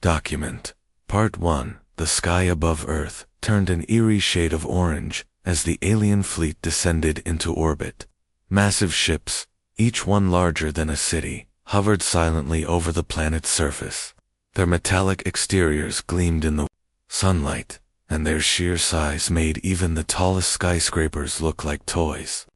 Document. Part 1. The sky above Earth turned an eerie shade of orange as the alien fleet descended into orbit. Massive ships, each one larger than a city, hovered silently over the planet's surface. Their metallic exteriors gleamed in the sunlight, and their sheer size made even the tallest skyscrapers look like toys.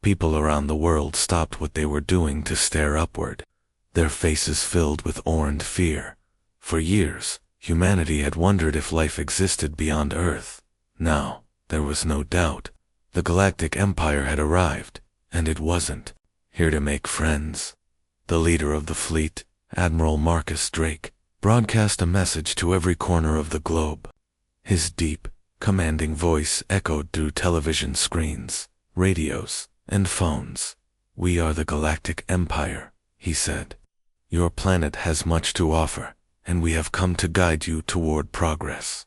People around the world stopped what they were doing to stare upward, their faces filled with awe fear. For years, humanity had wondered if life existed beyond Earth. Now, there was no doubt. The Galactic Empire had arrived, and it wasn't here to make friends. The leader of the fleet, Admiral Marcus Drake, broadcast a message to every corner of the globe. His deep, commanding voice echoed through television screens, radios, and phones. "We are the Galactic Empire," he said. "Your planet has much to offer, and we have come to guide you toward progress."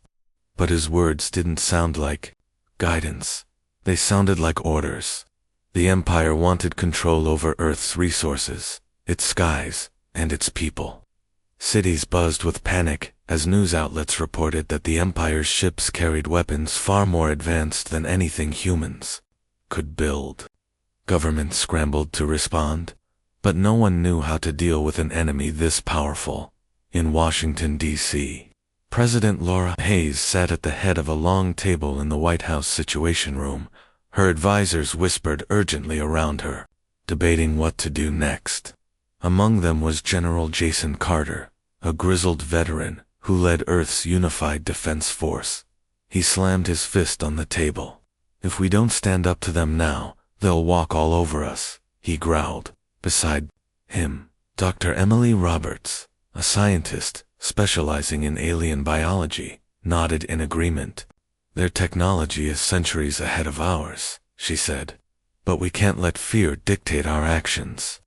But his words didn't sound like guidance. They sounded like orders. The Empire wanted control over Earth's resources, its skies, and its people. Cities buzzed with panic as news outlets reported that the Empire's ships carried weapons far more advanced than anything humans could build. Governments scrambled to respond, but no one knew how to deal with an enemy this powerful. In Washington, D.C., President Laura Hayes sat at the head of a long table in the White House Situation Room. Her advisors whispered urgently around her, debating what to do next. Among them was General Jason Carter, a grizzled veteran who led Earth's unified defense force. He slammed his fist on the table. "If we don't stand up to them now, they'll walk all over us," he growled. Beside him, Dr. Emily Roberts, a scientist specializing in alien biology, nodded in agreement. "Their technology is centuries ahead of ours," she said. "But we can't let fear dictate our actions."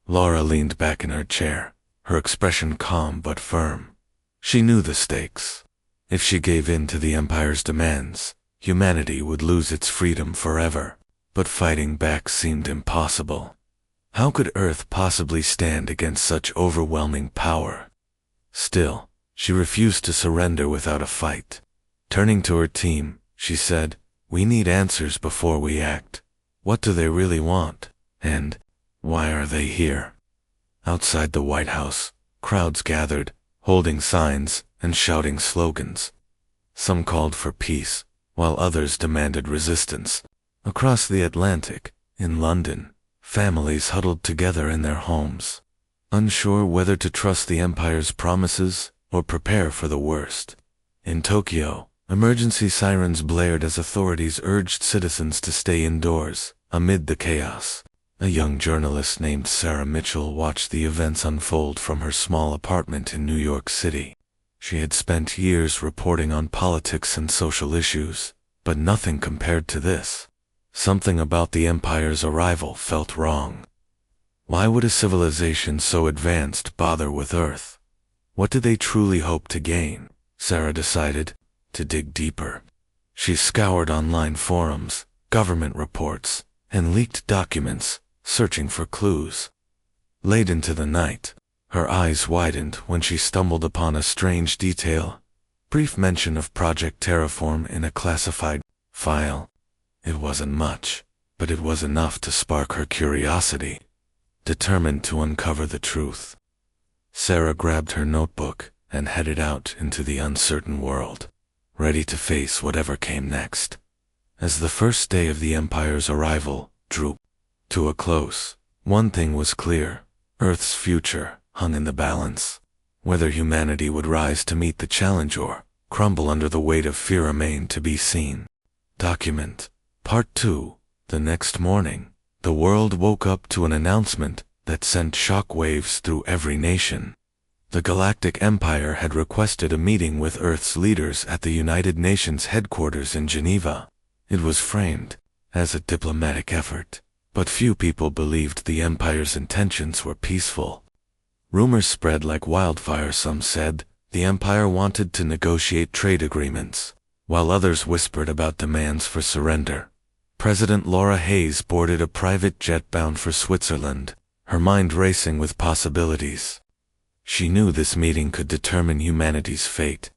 Laura leaned back in her chair, her expression calm but firm. She knew the stakes. If she gave in to the Empire's demands, humanity would lose its freedom forever. But fighting back seemed impossible. How could Earth possibly stand against such overwhelming power? Still, she refused to surrender without a fight. Turning to her team, she said, "We need answers before we act. What do they really want? And why are they here?" Outside the White House, crowds gathered, holding signs and shouting slogans. Some called for peace, while others demanded resistance. Across the Atlantic, in London, families huddled together in their homes, unsure whether to trust the Empire's promises or prepare for the worst. In Tokyo, emergency sirens blared as authorities urged citizens to stay indoors. Amid the chaos, a young journalist named Sarah Mitchell watched the events unfold from her small apartment in New York City. She had spent years reporting on politics and social issues, but nothing compared to this. Something about the Empire's arrival felt wrong. Why would a civilization so advanced bother with Earth? What did they truly hope to gain? Sarah decided to dig deeper. She scoured online forums, government reports, and leaked documents, searching for clues. Late into the night, her eyes widened when she stumbled upon a strange detail. Brief mention of Project Terraform in a classified file. It wasn't much, but it was enough to spark her curiosity. Determined to uncover the truth, Sarah grabbed her notebook and headed out into the uncertain world, ready to face whatever came next. As the first day of the Empire's arrival drew to a close, one thing was clear: Earth's future hung in the balance. Whether humanity would rise to meet the challenge or crumble under the weight of fear remained to be seen. Document. Part 2. The next morning, the world woke up to an announcement that sent shockwaves through every nation. The Galactic Empire had requested a meeting with Earth's leaders at the United Nations headquarters in Geneva. It was framed as a diplomatic effort, but few people believed the Empire's intentions were peaceful. Rumors spread like wildfire. Some said the Empire wanted to negotiate trade agreements, while others whispered about demands for surrender. President Laura Hayes boarded a private jet bound for Switzerland, her mind racing with possibilities. She knew this meeting could determine humanity's fate.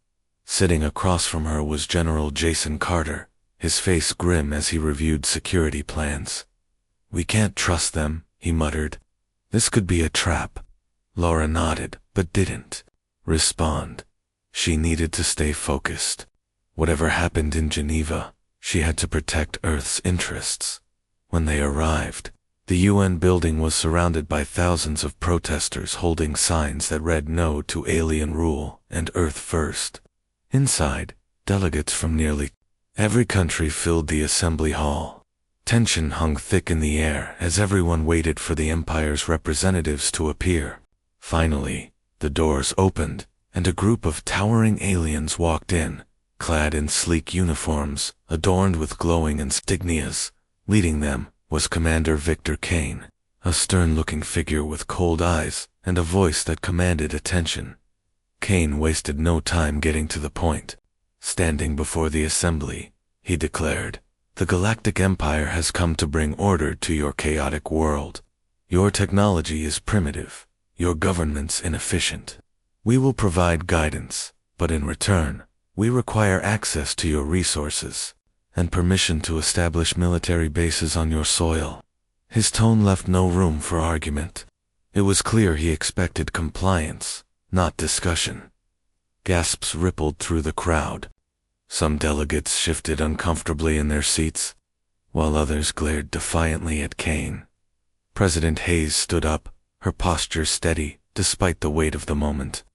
Sitting across from her was General Jason Carter, his face grim as he reviewed security plans. "We can't trust them," he muttered. "This could be a trap." Laura nodded, but didn't respond. She needed to stay focused. Whatever happened in Geneva, she had to protect Earth's interests. When they arrived, the UN building was surrounded by thousands of protesters holding signs that read "No to Alien Rule" and "Earth First." Inside, delegates from nearly every country filled the assembly hall. Tension hung thick in the air as everyone waited for the Empire's representatives to appear. Finally, the doors opened, and a group of towering aliens walked in, clad in sleek uniforms, adorned with glowing insignias. Leading them was Commander Victor Kane, a stern-looking figure with cold eyes and a voice that commanded attention. Kane wasted no time getting to the point. Standing before the assembly, he declared, "The Galactic Empire has come to bring order to your chaotic world. Your technology is primitive, your government's inefficient. We will provide guidance, but in return, we require access to your resources and permission to establish military bases on your soil." His tone left no room for argument. It was clear he expected compliance, not discussion. Gasps rippled through the crowd. Some delegates shifted uncomfortably in their seats, while others glared defiantly at Kane. President Hayes stood up, her posture steady despite the weight of the moment.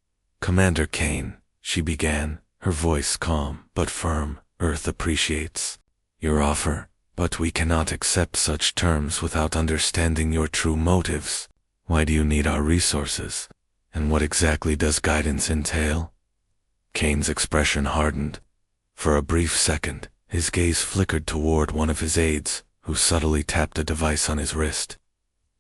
"Commander Kane," she began, her voice calm but firm, "Earth appreciates your offer, but we cannot accept such terms without understanding your true motives. Why do you need our resources? And what exactly does guidance entail?" Kane's expression hardened. For a brief second, his gaze flickered toward one of his aides, who subtly tapped a device on his wrist.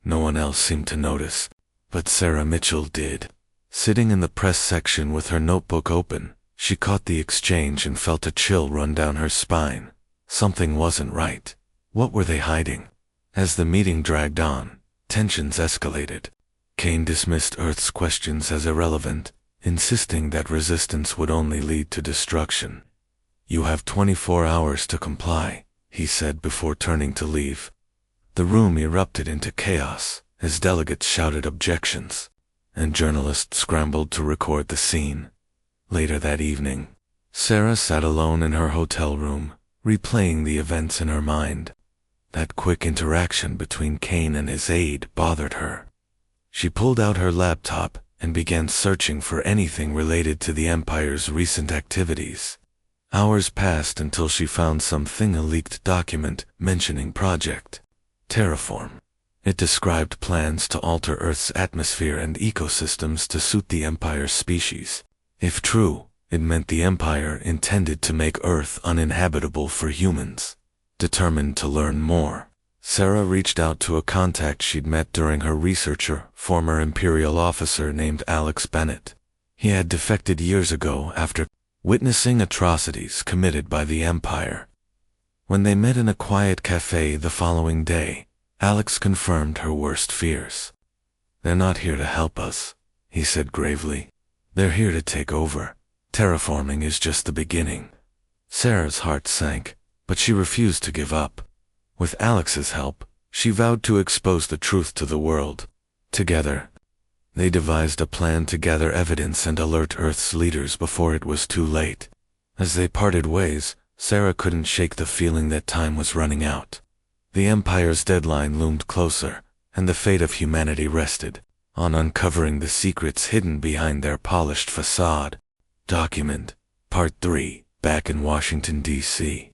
No one else seemed to notice, but Sarah Mitchell did. Sitting in the press section with her notebook open, she caught the exchange and felt a chill run down her spine. Something wasn't right. What were they hiding? As the meeting dragged on, tensions escalated. Kane dismissed Earth's questions as irrelevant, insisting that resistance would only lead to destruction. "You have 24 hours to comply," he said before turning to leave. The room erupted into chaos as delegates shouted objections, and journalists scrambled to record the scene. Later that evening, Sarah sat alone in her hotel room, replaying the events in her mind. That quick interaction between Kane and his aide bothered her. She pulled out her laptop and began searching for anything related to the Empire's recent activities. Hours passed until she found a leaked document mentioning Project Terraform. It described plans to alter Earth's atmosphere and ecosystems to suit the Empire's species. If true, it meant the Empire intended to make Earth uninhabitable for humans. Determined to learn more, Sarah reached out to a contact she'd met during her research, former Imperial officer named Alex Bennett. He had defected years ago after witnessing atrocities committed by the Empire. When they met in a quiet cafe the following day, Alex confirmed her worst fears. "They're not here to help us," he said gravely. "They're here to take over. Terraforming is just the beginning." Sarah's heart sank, but she refused to give up. With Alex's help, she vowed to expose the truth to the world. Together, they devised a plan to gather evidence and alert Earth's leaders before it was too late. As they parted ways, Sarah couldn't shake the feeling that time was running out. The Empire's deadline loomed closer, and the fate of humanity rested on uncovering the secrets hidden behind their polished facade. Document Part 3. Back in Washington, D.C.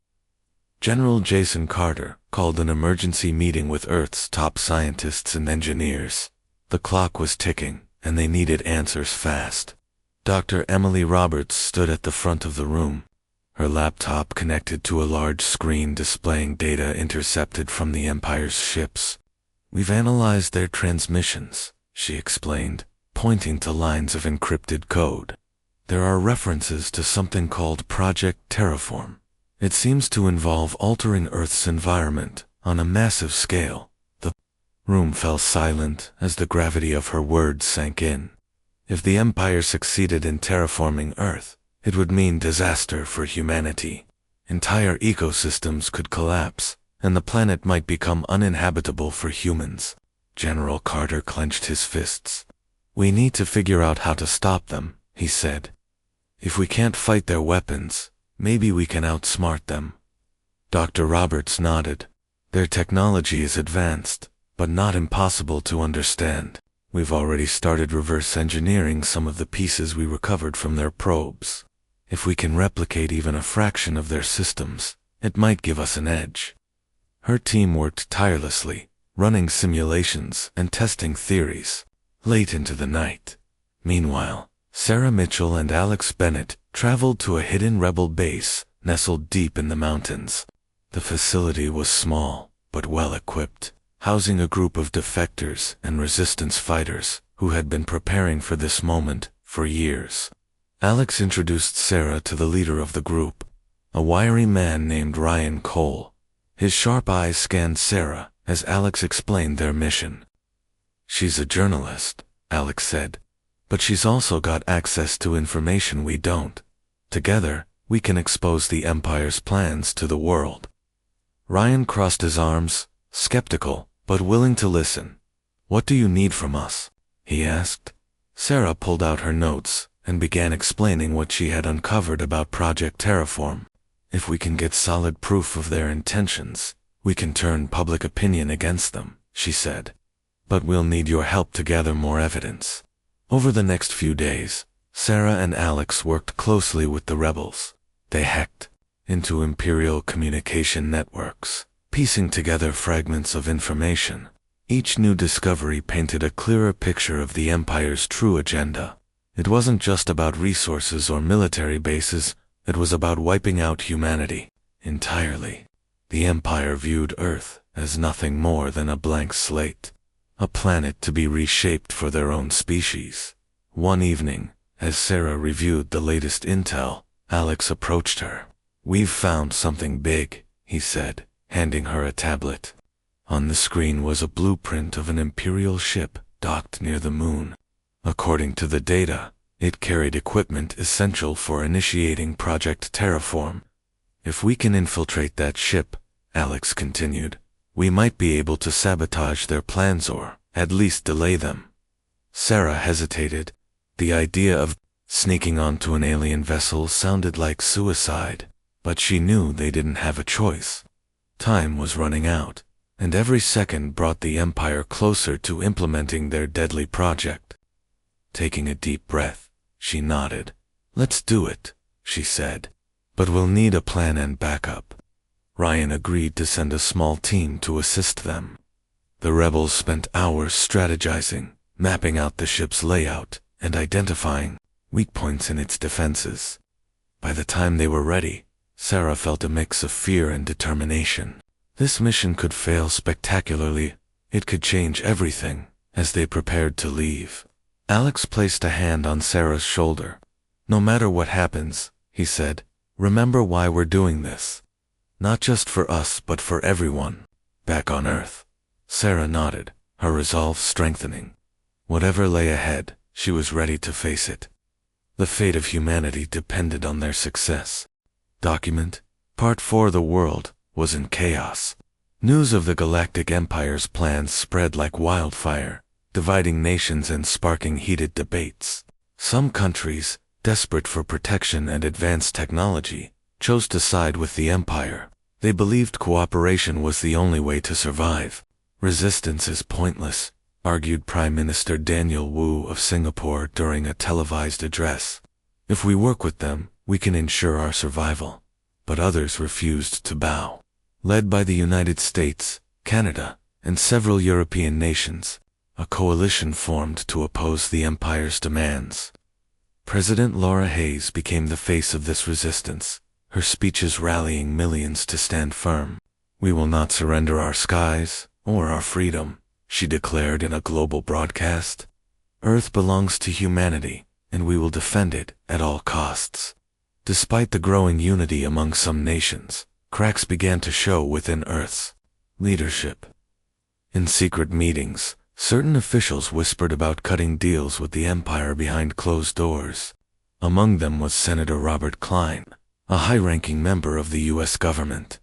General Jason Carter called an emergency meeting with Earth's top scientists and engineers. The clock was ticking, and they needed answers fast. Dr. Emily Roberts stood at the front of the room, her laptop connected to a large screen displaying data intercepted from the Empire's ships. "We've analyzed their transmissions," she explained, pointing to lines of encrypted code. "There are references to something called Project Terraform. It seems to involve altering Earth's environment on a massive scale." The room fell silent as the gravity of her words sank in. If the Empire succeeded in terraforming Earth, it would mean disaster for humanity. Entire ecosystems could collapse, and the planet might become uninhabitable for humans. General Carter clenched his fists. "We need to figure out how to stop them," he said. "If we can't fight their weapons, maybe we can outsmart them." Dr. Roberts nodded. "Their technology is advanced, but not impossible to understand. We've already started reverse engineering some of the pieces we recovered from their probes. If we can replicate even a fraction of their systems, it might give us an edge." Her team worked tirelessly, running simulations and testing theories, late into the night. Meanwhile, Sarah Mitchell and Alex Bennett traveled to a hidden rebel base nestled deep in the mountains. The facility was small, but well-equipped, housing a group of defectors and resistance fighters who had been preparing for this moment for years. Alex introduced Sarah to the leader of the group, a wiry man named Ryan Cole. His sharp eyes scanned Sarah as Alex explained their mission. "She's a journalist," Alex said, "but she's also got access to information we don't. Together, we can expose the Empire's plans to the world." Ryan crossed his arms, skeptical, but willing to listen. "What do you need from us?" he asked. Sarah pulled out her notes and began explaining what she had uncovered about Project Terraform. "If we can get solid proof of their intentions, we can turn public opinion against them," she said. "But we'll need your help to gather more evidence." Over the next few days, Sarah and Alex worked closely with the rebels. They hacked into Imperial communication networks, piecing together fragments of information. Each new discovery painted a clearer picture of the Empire's true agenda. It wasn't just about resources or military bases, it was about wiping out humanity entirely. The Empire viewed Earth as nothing more than a blank slate, a planet to be reshaped for their own species. One evening, as Sarah reviewed the latest intel, Alex approached her. "We've found something big," he said, handing her a tablet. On the screen was a blueprint of an Imperial ship docked near the moon. According to the data, it carried equipment essential for initiating Project Terraform. "If we can infiltrate that ship," Alex continued, "we might be able to sabotage their plans or, at least, delay them." Sarah hesitated. The idea of sneaking onto an alien vessel sounded like suicide, but she knew they didn't have a choice. Time was running out, and every second brought the Empire closer to implementing their deadly project. Taking a deep breath, she nodded. "Let's do it," she said. "But we'll need a plan and backup." Ryan agreed to send a small team to assist them. The rebels spent hours strategizing, mapping out the ship's layout, and identifying weak points in its defenses. By the time they were ready, Sarah felt a mix of fear and determination. This mission could fail spectacularly. It could change everything. As they prepared to leave, Alex placed a hand on Sarah's shoulder. "No matter what happens," he said, "remember why we're doing this. Not just for us, but for everyone back on Earth." Sarah nodded, her resolve strengthening. Whatever lay ahead, she was ready to face it. The fate of humanity depended on their success. Document Part 4. The world was in chaos. News of the Galactic Empire's plans spread like wildfire, dividing nations and sparking heated debates. Some countries, desperate for protection and advanced technology, chose to side with the Empire. They believed cooperation was the only way to survive. "Resistance is pointless," argued Prime Minister Daniel Wu of Singapore during a televised address. "If we work with them, we can ensure our survival." But others refused to bow. Led by the United States, Canada, and several European nations, a coalition formed to oppose the Empire's demands. President Laura Hayes became the face of this resistance, her speeches rallying millions to stand firm. "We will not surrender our skies or our freedom," she declared in a global broadcast. "Earth belongs to humanity, and we will defend it at all costs." Despite the growing unity among some nations, cracks began to show within Earth's leadership. In secret meetings, Certain officials whispered about cutting deals with the Empire behind closed doors. Among them was Senator Robert Klein, a high-ranking member of the U.S. government.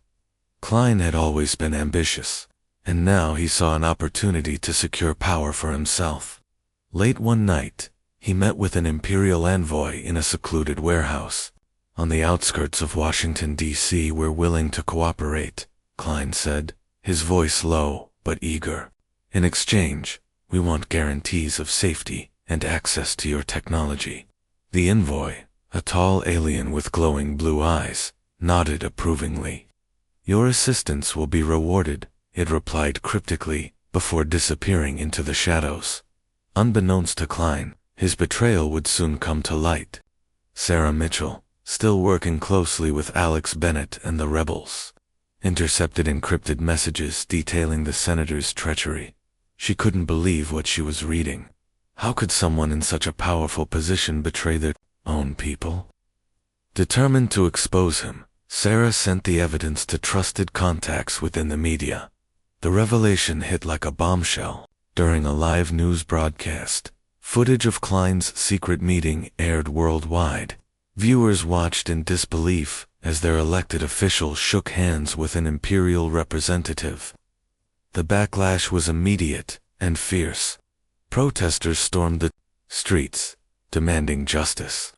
Klein had always been ambitious, and now he saw an opportunity to secure power for himself. Late one night, he met with an imperial envoy in a secluded warehouse. On the outskirts of Washington, D.C. "We're willing to cooperate," Klein said, his voice low but eager. "In exchange, we want guarantees of safety and access to your technology." The envoy, a tall alien with glowing blue eyes, nodded approvingly. "Your assistance will be rewarded," it replied cryptically, before disappearing into the shadows. Unbeknownst to Klein, his betrayal would soon come to light. Sarah Mitchell, still working closely with Alex Bennett and the rebels, intercepted encrypted messages detailing the senator's treachery. She couldn't believe what she was reading. How could someone in such a powerful position betray their own people? Determined to expose him, Sarah sent the evidence to trusted contacts within the media. The revelation hit like a bombshell. During a live news broadcast, footage of Klein's secret meeting aired worldwide. Viewers watched in disbelief as their elected official shook hands with an imperial representative. The backlash was immediate and fierce. Protesters stormed the streets, demanding justice.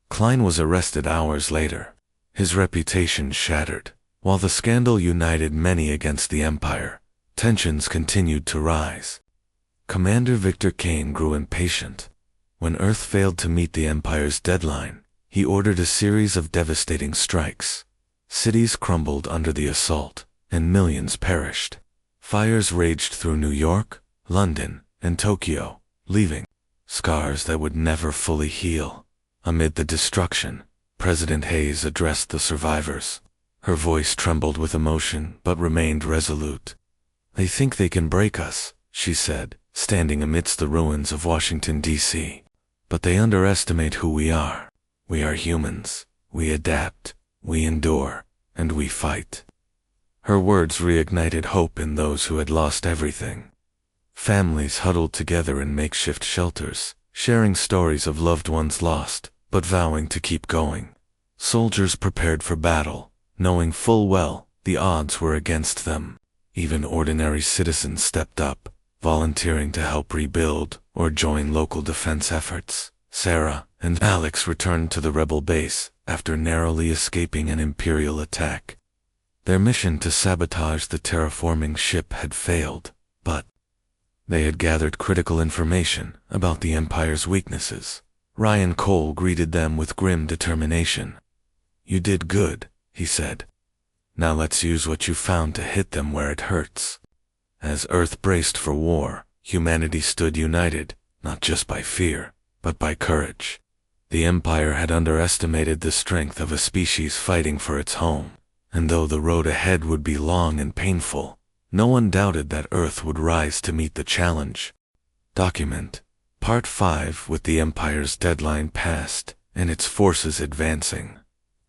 Klein was arrested hours later, his reputation shattered. While the scandal united many against the Empire, tensions continued to rise. Commander Victor Kane grew impatient. When Earth failed to meet the Empire's deadline, he ordered a series of devastating strikes. Cities crumbled under the assault, and millions perished. Fires raged through New York, London, and Tokyo, leaving scars that would never fully heal. Amid the destruction, President Hayes addressed the survivors. Her voice trembled with emotion but remained resolute. "They think they can break us," she said, standing amidst the ruins of Washington, D.C. "But they underestimate who we are. We are humans. We adapt, we endure, and we fight." Her words reignited hope in those who had lost everything. Families huddled together in makeshift shelters, sharing stories of loved ones lost, but vowing to keep going. Soldiers prepared for battle, knowing full well the odds were against them. Even ordinary citizens stepped up, volunteering to help rebuild or join local defense efforts. Sarah and Alex returned to the rebel base after narrowly escaping an Imperial attack. Their mission to sabotage the terraforming ship had failed, but they had gathered critical information about the Empire's weaknesses. Ryan Cole greeted them with grim determination. "You did good," he said. "Now let's use what you found to hit them where it hurts." As Earth braced for war, humanity stood united, not just by fear, but by courage. The Empire had underestimated the strength of a species fighting for its home, and though the road ahead would be long and painful, no one doubted that Earth would rise to meet the challenge. Document Part 5. With the Empire's deadline passed, and its forces advancing,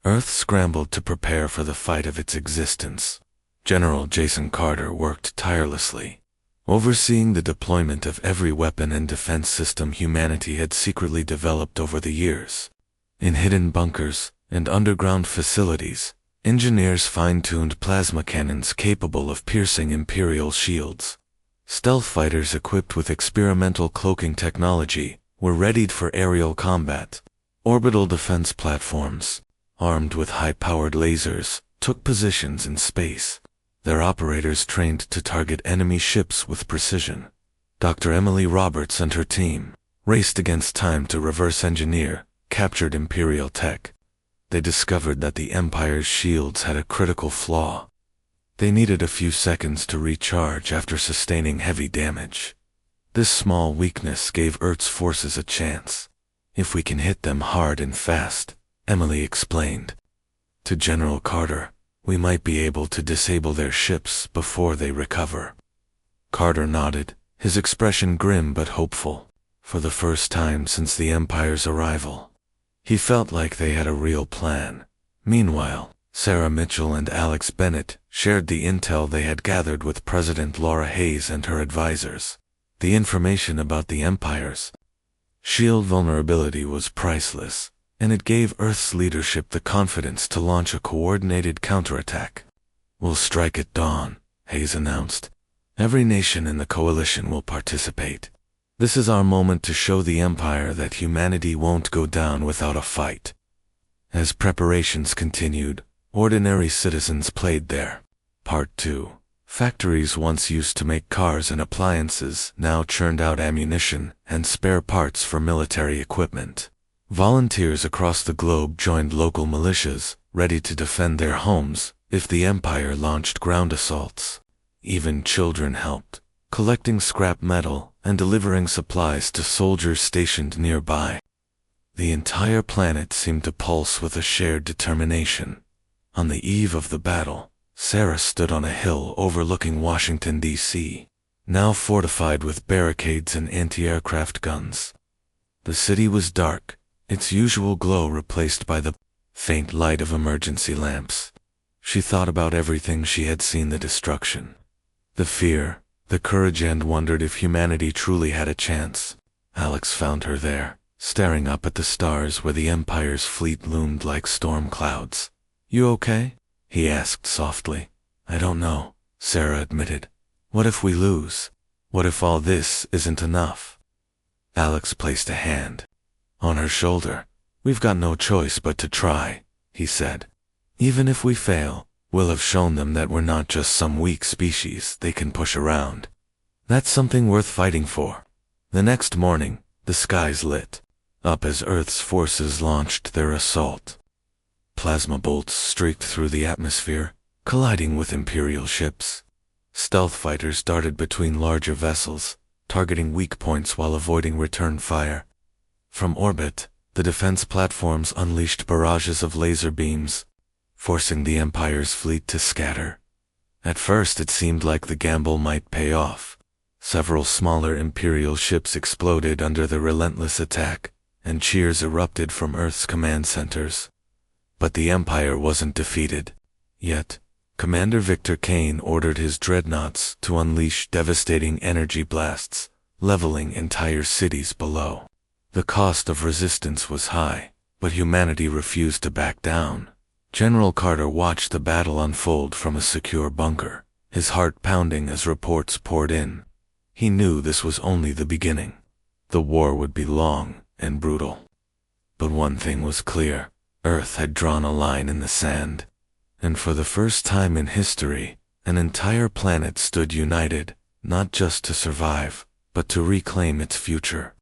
Earth scrambled to prepare for the fight of its existence. General Jason Carter worked tirelessly, overseeing the deployment of every weapon and defense system humanity had secretly developed over the years. In hidden bunkers and underground facilities, engineers fine-tuned plasma cannons capable of piercing Imperial shields. Stealth fighters equipped with experimental cloaking technology were readied for aerial combat. Orbital defense platforms, armed with high-powered lasers, took positions in space, their operators trained to target enemy ships with precision. Dr. Emily Roberts and her team raced against time to reverse engineer captured Imperial tech. They discovered that the Empire's shields had a critical flaw. They needed a few seconds to recharge after sustaining heavy damage. This small weakness gave Earth's forces a chance. "If we can hit them hard and fast," Emily explained to General Carter, "we might be able to disable their ships before they recover." Carter nodded, his expression grim but hopeful. For the first time since the Empire's arrival, he felt like they had a real plan. Meanwhile, Sarah Mitchell and Alex Bennett shared the intel they had gathered with President Laura Hayes and her advisors. The information about the Empire's shield vulnerability was priceless, and it gave Earth's leadership the confidence to launch a coordinated counterattack. "We'll strike at dawn," Hayes announced. "Every nation in the coalition will participate. This is our moment to show the Empire that humanity won't go down without a fight." As preparations continued, ordinary citizens played their part too. Factories once used to make cars and appliances now churned out ammunition and spare parts for military equipment. Volunteers across the globe joined local militias, ready to defend their homes if the Empire launched ground assaults. Even children helped, collecting scrap metal and delivering supplies to soldiers stationed nearby. The entire planet seemed to pulse with a shared determination. On the eve of the battle, Sarah stood on a hill overlooking Washington, D.C., now fortified with barricades and anti-aircraft guns. The city was dark, its usual glow replaced by the faint light of emergency lamps. She thought about everything she had seen: the destruction, the fear, the courage, and wondered if humanity truly had a chance. Alex found her there, staring up at the stars where the Empire's fleet loomed like storm clouds. "You okay?" he asked softly. "I don't know," Sarah admitted. "What if we lose? What if all this isn't enough?" Alex placed a hand on her shoulder. "We've got no choice but to try," he said. "Even if we fail, we'll have shown them that we're not just some weak species they can push around. That's something worth fighting for." The next morning, the skies lit up as Earth's forces launched their assault. Plasma bolts streaked through the atmosphere, colliding with Imperial ships. Stealth fighters darted between larger vessels, targeting weak points while avoiding return fire. From orbit, the defense platforms unleashed barrages of laser beams, forcing the Empire's fleet to scatter. At first it seemed like the gamble might pay off. Several smaller Imperial ships exploded under the relentless attack, and cheers erupted from Earth's command centers. But the Empire wasn't defeated yet. Commander Victor Kane ordered his dreadnoughts to unleash devastating energy blasts, leveling entire cities below. The cost of resistance was high, but humanity refused to back down. General Carter watched the battle unfold from a secure bunker, his heart pounding as reports poured in. He knew this was only the beginning. The war would be long and brutal. But one thing was clear: Earth had drawn a line in the sand. And for the first time in history, an entire planet stood united, not just to survive, but to reclaim its future.